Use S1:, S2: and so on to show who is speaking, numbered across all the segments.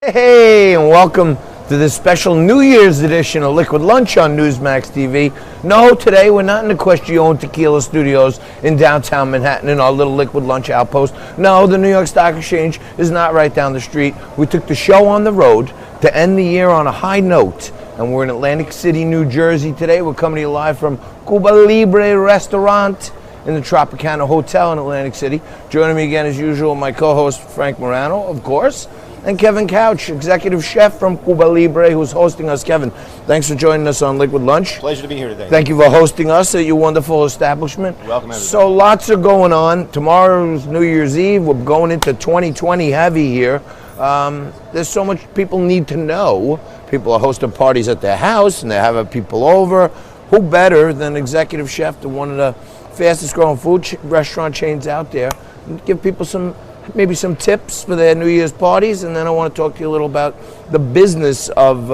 S1: Hey, and welcome to this special New Year's edition of Liquid Lunch on Newsmax TV. No, today we're not in the Question Tequila Studios in downtown Manhattan in our little Liquid Lunch outpost. No, the New York Stock Exchange is not right down the street. We took the show on the road to end the year on a high note, and we're in Atlantic City, New Jersey today. We're coming to you live from Cuba Libre restaurant in the Tropicana Hotel in Atlantic City. Joining me again as usual, my co-host Frank Morano, of course, and Kevin Couch, executive chef from Cuba Libre, who's hosting us. Kevin, thanks for joining us on Liquid Lunch.
S2: Pleasure to be here today.
S1: Thank you for hosting us at your wonderful establishment.
S2: Welcome, everybody.
S1: So lots are going on. Tomorrow's New Year's Eve. We're going into 2020 heavy here. There's so much people need to know. People are hosting parties at their house, and they're having people over. Who better than executive chef to one of the fastest growing food restaurant chains out there, and give people maybe some tips for their New Year's parties, and then I want to talk to you a little about the business of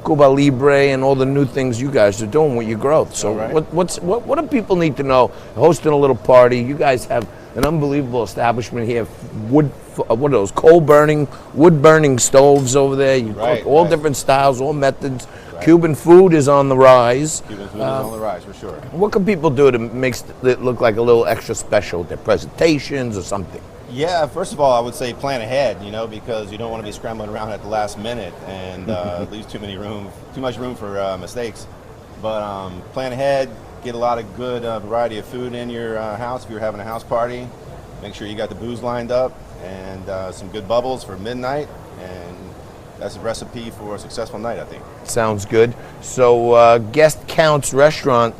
S1: Cuba Libre and all the new things you guys are doing with your growth. So
S2: right.
S1: what do people need to know? Hosting a little party, you guys have an unbelievable establishment here. What are those wood burning stoves over there? You cook all different styles, all methods. Right. Cuban food is on the rise.
S2: Cuban food is on the rise, for sure.
S1: What can people do to make it look like a little extra special? Their presentations or something?
S2: Yeah, first of all, I would say plan ahead, because you don't want to be scrambling around at the last minute and leaves too much room for mistakes. But plan ahead, get a lot of good variety of food in your house if you're having a house party. Make sure you got the booze lined up and some good bubbles for midnight, and that's a recipe for a successful night, I think.
S1: Sounds good. So Guest Counts Restaurant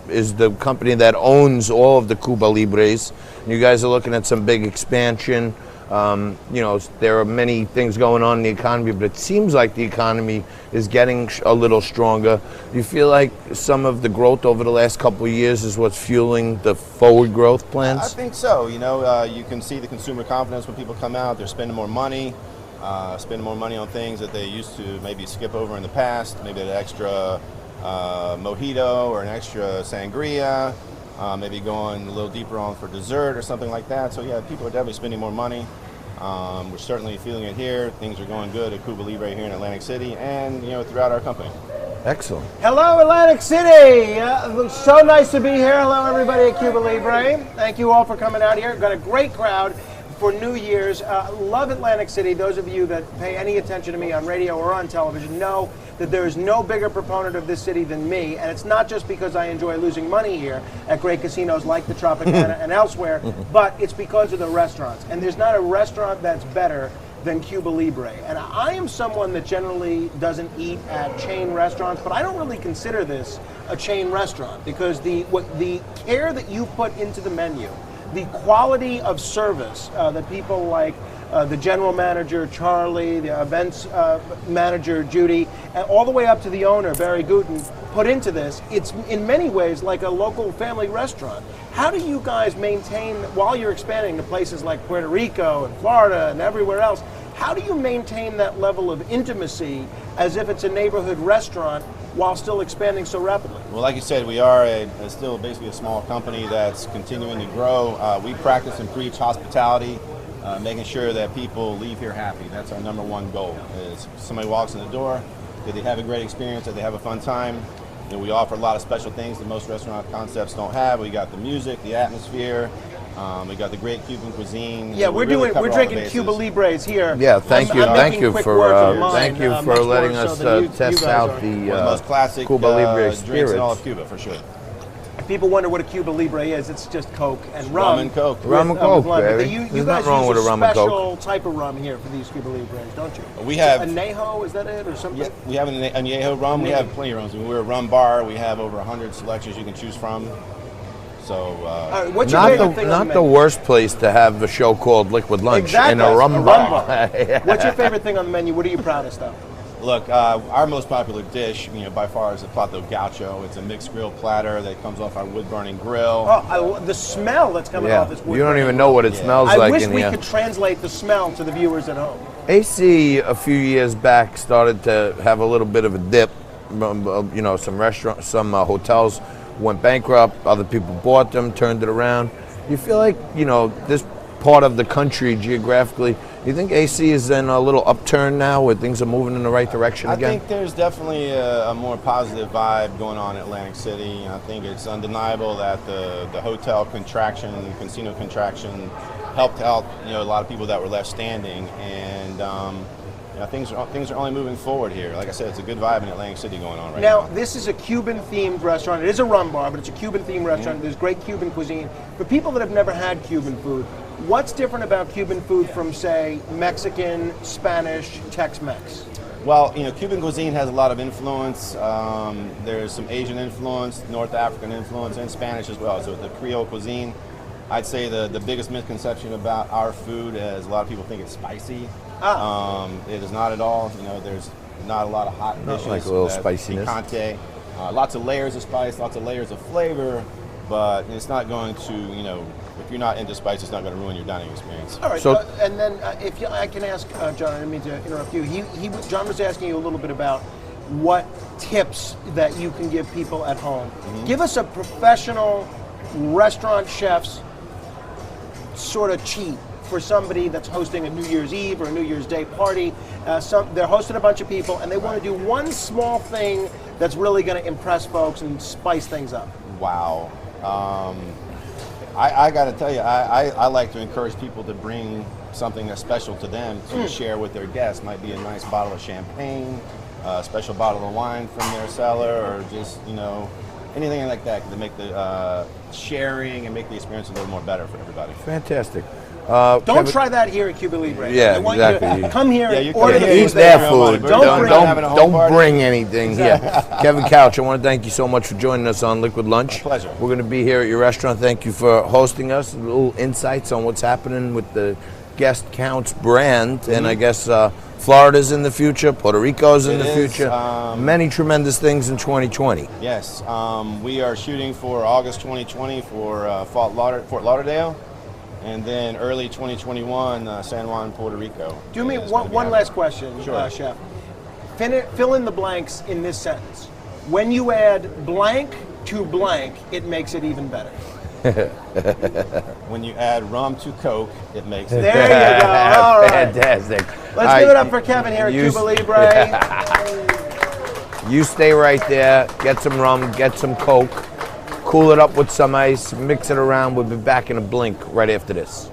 S1: is the company that owns all of the Cuba Libres. You guys are looking at some big expansion. There are many things going on in the economy, but it seems like the economy is getting a little stronger. Do you feel like some of the growth over the last couple of years is what's fueling the forward growth plans?
S2: I think so. You can see the consumer confidence when people come out. They're spending more money on things that they used to maybe skip over in the past, maybe an extra mojito or an extra sangria. Maybe going a little deeper on for dessert or something like that. So yeah, people are definitely spending more money. We're certainly feeling it here. Things are going good at Cuba Libre here in Atlantic City and throughout our company.
S1: Excellent.
S3: Hello, Atlantic City. So nice to be here. Hello, everybody at Cuba Libre. Thank you all for coming out here. We've got a great crowd for New Year's. Love Atlantic City. Those of you that pay any attention to me on radio or on television know that there is no bigger proponent of this city than me, and it's not just because I enjoy losing money here at great casinos like the Tropicana and elsewhere, but it's because of the restaurants. And there's not a restaurant that's better than Cuba Libre. And I am someone that generally doesn't eat at chain restaurants, but I don't really consider this a chain restaurant because the care that you put into the menu, the quality of service that people like the general manager, Charlie, the events manager, Judy, and all the way up to the owner, Barry Guten, put into this, it's in many ways like a local family restaurant. How do you guys maintain, while you're expanding to places like Puerto Rico and Florida and everywhere else, how do you maintain that level of intimacy as if it's a neighborhood restaurant while still expanding so rapidly?
S2: Well, like you said, we are still basically a small company that's continuing to grow. We practice and preach hospitality, making sure that people leave here happy. That's our number one goal. Is somebody walks in the door, that they have a great experience, that they have a fun time. We offer a lot of special things that most restaurant concepts don't have. We got the music, the atmosphere. We got the great Cuban cuisine.
S3: Yeah, we're drinking Cuba Libres here.
S1: Yeah, thank you for letting us test out the
S2: most classic
S1: Cuba Libre
S2: drinks
S1: experience.
S2: in all of Cuba, for sure.
S3: If people wonder what a Cuba Libre is, it's just Coke and rum.
S2: Rum and Coke.
S1: Rum and Coke, baby.
S3: You
S1: There's
S3: guys
S1: nothing wrong
S3: use
S1: with a rum and Coke.
S3: special type of rum here for these Cuba Libres, don't you?
S2: We have
S3: Añejo, is that it, or something?
S2: Yeah, we have an Añejo rum. We have plenty of rums. We're a rum bar. We have over 100 selections you can choose from. So,
S3: what's your favorite thing on the
S1: not
S3: menu?
S1: the worst place to have a show called Liquid Lunch
S3: Exactly.
S1: in a rum bar.
S3: What's your favorite thing on the menu? What are you proudest of?
S2: Look, our most popular dish, by far, is the plato gaucho. It's a mixed grill platter that comes off our wood-burning grill.
S3: Oh, the smell that's coming off this wood.
S1: You don't even know what it smells like
S3: I wish
S1: in
S3: we
S1: here.
S3: could translate the smell to the viewers at home.
S1: AC a few years back started to have a little bit of a dip. Some restaurants, some hotels went bankrupt. Other people bought them, turned it around. You feel like this part of the country geographically. You think AC is in a little upturn now where things are moving in the right direction
S2: I
S1: again?
S2: think there's definitely a more positive vibe going on in Atlantic City. I think it's undeniable that the hotel contraction, the casino contraction, helped out a lot of people that were left standing, and things are only moving forward here. Like I said, it's a good vibe in Atlantic City going on right now.
S3: Now, this is a Cuban-themed restaurant. It is a rum bar, but it's a Cuban-themed restaurant. There's great Cuban cuisine. For people that have never had Cuban food, what's different about Cuban food from, say, Mexican, Spanish, Tex-Mex?
S2: Well, Cuban cuisine has a lot of influence. There's some Asian influence, North African influence, and Spanish as well. So the Creole cuisine, I'd say the biggest misconception about our food is a lot of people think it's spicy. It is not at all. There's not a lot of hot dishes.
S1: Like a little spiciness.
S2: Picante. Lots of layers of spice, lots of layers of flavor, but it's not going to, if you're not into spice, it's not going to ruin your dining experience.
S3: All right,
S1: So-
S3: and then if I can ask John, I didn't mean to interrupt you. John was asking you a little bit about what tips that you can give people at home. Give us a professional restaurant chef's sort of cheat for somebody that's hosting a New Year's Eve or a New Year's Day party. They're hosting a bunch of people and they want to do one small thing that's really going to impress folks and spice things up.
S2: Wow. I got to tell you, I like to encourage people to bring something that's special to them to share with their guests. Might be a nice bottle of champagne, a special bottle of wine from their cellar, or just, anything like that to make the sharing and make the experience a little more better for everybody.
S1: Fantastic.
S3: Don't
S1: Kevin-
S3: try that here at Cuba Libre.
S1: Yeah,
S3: I want you
S1: exactly.
S3: to come here
S2: Yeah,
S3: and
S2: you
S3: order
S2: can
S3: the
S2: Yeah,
S1: Eat
S3: food
S2: eat
S1: their
S3: there.
S1: food.
S2: Don't bring- having a home
S1: Don't
S2: party.
S1: bring anything here. Kevin Couch, I want to thank you so much for joining us on Liquid Lunch.
S2: My pleasure.
S1: We're going to be here at your restaurant. Thank you for hosting us. Little insights on what's happening with the Guest Counts brand. And I guess Florida's in the future, Puerto Rico's in
S2: It
S1: the
S2: is,
S1: future. Many tremendous things in 2020.
S2: Yes, we are shooting for August 2020 for Fort Lauderdale, and then early 2021 San Juan, Puerto Rico.
S3: Do me
S2: is gonna be
S3: one
S2: happening.
S3: last question,
S2: Sure.
S3: Chef. Fill in the blanks in this sentence. When you add blank to blank, it makes it even better.
S2: When you add rum to Coke, it makes it.
S3: There you go. All right.
S1: Fantastic.
S3: Let's give it up for Kevin here at
S1: You-
S3: Cuba Libre.
S1: You stay right there, get some rum, get some Coke, cool it up with some ice, mix it around. We'll be back in a blink right after this.